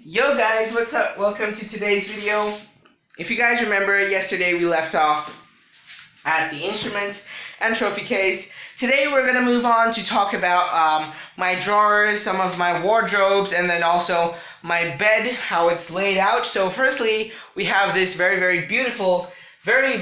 Yo guys, what's up? Welcome to today's video. If you guys remember, yesterday we left off at the instruments and trophy case. Today we're going to move on to talk about my drawers, some of my wardrobes, and then also my bed, how it's laid out. So firstly, we have this very beautiful clothing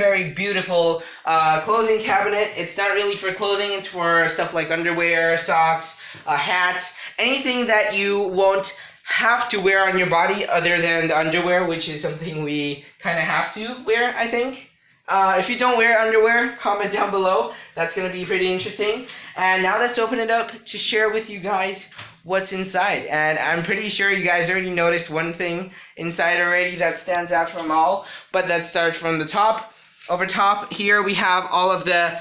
cabinet. It's not really for clothing, it's for stuff like underwear, socks, hats, anything that you won't have to wear on your body other than the underwear, which is something we kind of have to wear, I think. If you don't wear underwear, comment down below. That's going to be pretty interesting. And now let's open it up to share with you guys what's inside. And I'm pretty sure you guys already noticed one thing inside already that stands out from all. But let's start from the top. Over top here we have all of the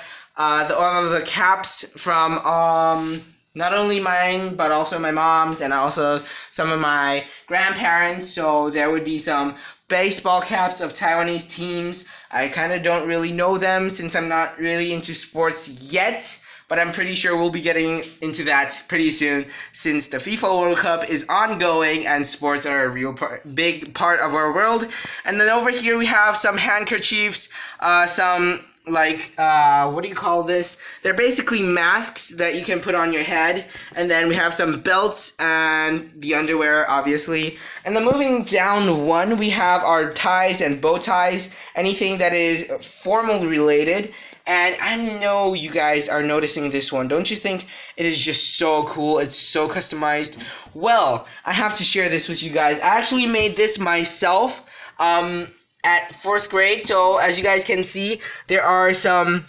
caps from not only mine, but also my mom's and also some of my grandparents. So there would be some baseball caps of Taiwanese teams. I kind of don't really know them since I'm not really into sports yet, but I'm pretty sure we'll be getting into that pretty soon since the FIFA World Cup is ongoing and sports are a big part of our world. And then over here we have some handkerchiefs, some what do you call this? They're basically masks that you can put on your head. And then we have some belts and the underwear, obviously. And then moving down one, we have our ties and bow ties, anything that is formal related. And I know you guys are noticing this one. Don't you think it is just so cool? It's so customized. Well, I have to share this with you guys. I actually made this myself. At 4th grade, so as you guys can see, there are some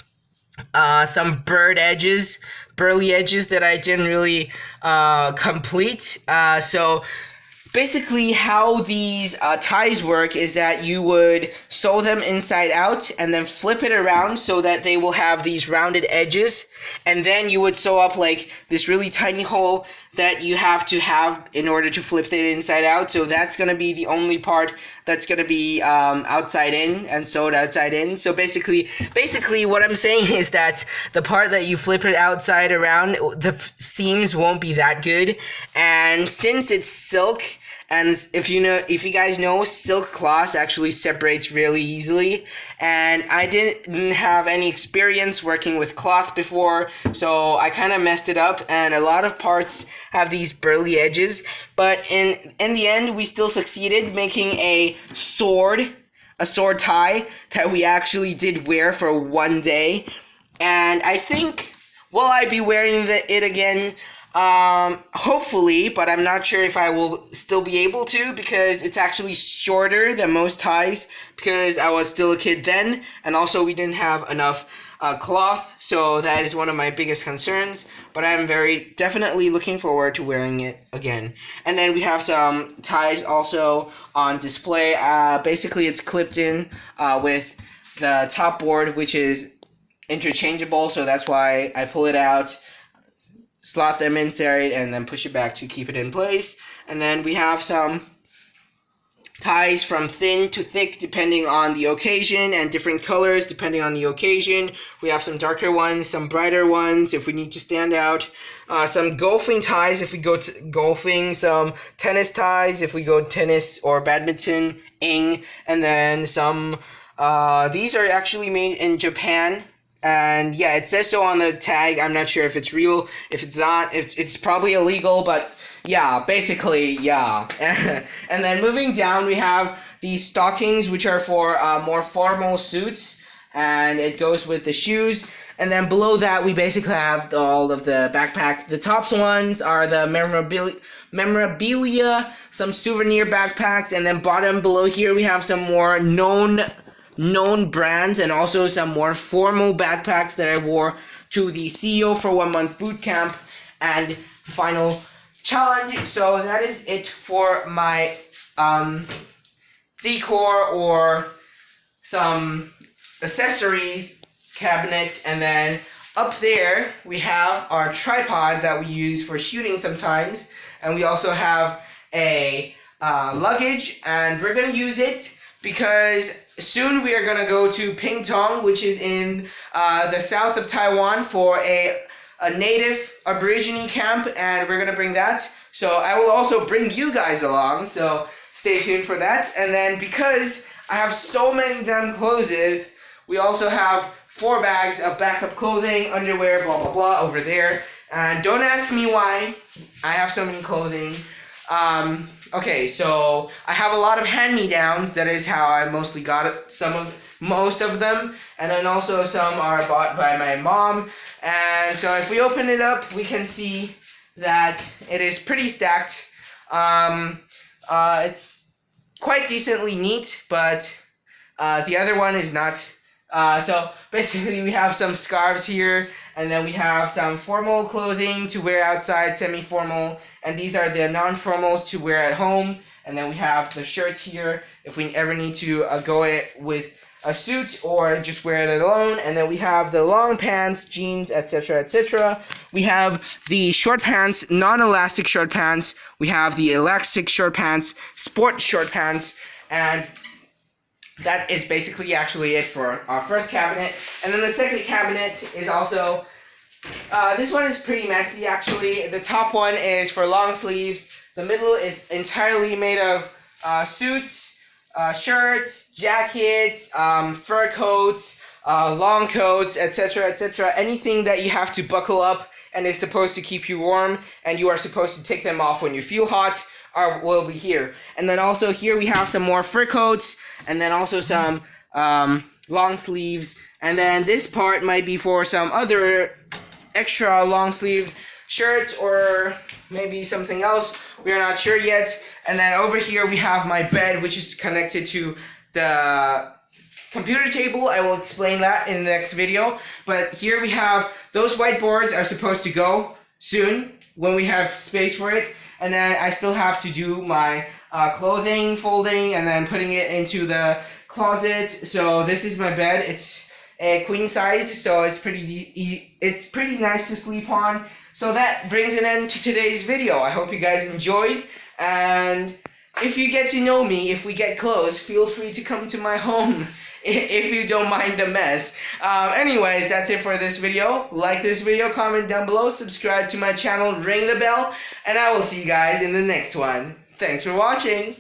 burly edges that I didn't really complete. So basically how these ties work is that you would sew them inside out and then flip it around so that they will have these rounded edges, and then you would sew up like this really tiny hole that you have to have in order to flip it inside out. So that's going to be the only part that's going to be outside in and sewed outside in. So basically what I'm saying is that the part that you flip it outside around, the seams won't be that good. And since it's silk, and if you guys know, silk cloth actually separates really easily, and I didn't have any experience working with cloth before, so I kind of messed it up, and a lot of parts have these burly edges. But in the end, we still succeeded making a sword tie that we actually did wear for one day. And I think, will I be wearing it again? Hopefully, but I'm not sure if I will still be able to, because it's actually shorter than most ties because I was still a kid then, and also we didn't have enough cloth, so that is one of my biggest concerns, but I'm definitely looking forward to wearing it again. And then we have some ties also on display. Basically it's clipped in with the top board, which is interchangeable, so that's why I pull it out, slot them inside, and then push it back to keep it in place. And then we have some ties from thin to thick depending on the occasion, and different colors depending on the occasion. We have some darker ones, some brighter ones if we need to stand out, some golfing ties if we go to golfing, some tennis ties if we go tennis or badminton-ing, and then some these are actually made in Japan. And yeah, it says so on the tag. I'm not sure if it's real. If it's not, it's probably illegal, but yeah, basically, yeah. And then moving down, we have these stockings, which are for more formal suits, and it goes with the shoes. And then below that, we basically have all of the backpacks. The tops ones are the memorabilia, some souvenir backpacks, and then bottom below here, we have some more known brands and also some more formal backpacks that I wore to the CEO for 1 month boot camp and final challenge. So that is it for my decor or some accessories cabinet. And then up there we have our tripod that we use for shooting sometimes, and we also have a luggage, and we're gonna use it because soon we are going to go to Pingtung, which is in the south of Taiwan, for a a native Aborigine camp, and we're gonna bring that. So I will also bring you guys along. So stay tuned for that. And then because I have so many damn clothes, we also have 4 bags of backup clothing, underwear, blah blah blah over there. And don't ask me why I have so many clothing. Okay, so I have a lot of hand-me-downs. That is how I mostly got it, most of them, and then also some are bought by my mom. And so if we open it up, we can see that it is pretty stacked. It's quite decently neat, but the other one is not. So basically we have some scarves here, and then we have some formal clothing to wear outside, semi-formal, and these are the non-formals to wear at home. And then we have the shirts here if we ever need to go it with a suit or just wear it alone. And then we have the long pants, jeans, etc., etc. We have the short pants, non-elastic short pants. We have the elastic short pants, sport short pants, and that is basically actually it for our first cabinet. And then the second cabinet is also, this one is pretty messy actually. The top one is for long sleeves. The middle is entirely made of suits, shirts, jackets, fur coats, long coats, etc., etc. Anything that you have to buckle up and is supposed to keep you warm, and you are supposed to take them off when you feel hot, will be here. And then also here we have some more fur coats, and then also some long sleeves. And then this part might be for some other extra long sleeve shirts or maybe something else. We are not sure yet. And then over here we have my bed, which is connected to the computer table. I will explain that in the next video. But here we have those whiteboards are supposed to go soon when we have space for it. And then I still have to do my clothing folding and then putting it into the closet. So this is my bed. It's a queen sized, so it's pretty nice to sleep on. So that brings an end to today's video. I hope you guys enjoyed, and if you get to know me, if we get close, feel free to come to my home if you don't mind the mess. Anyways, that's it for this video. Like this video, comment down below, subscribe to my channel, ring the bell, and I will see you guys in the next one. Thanks for watching.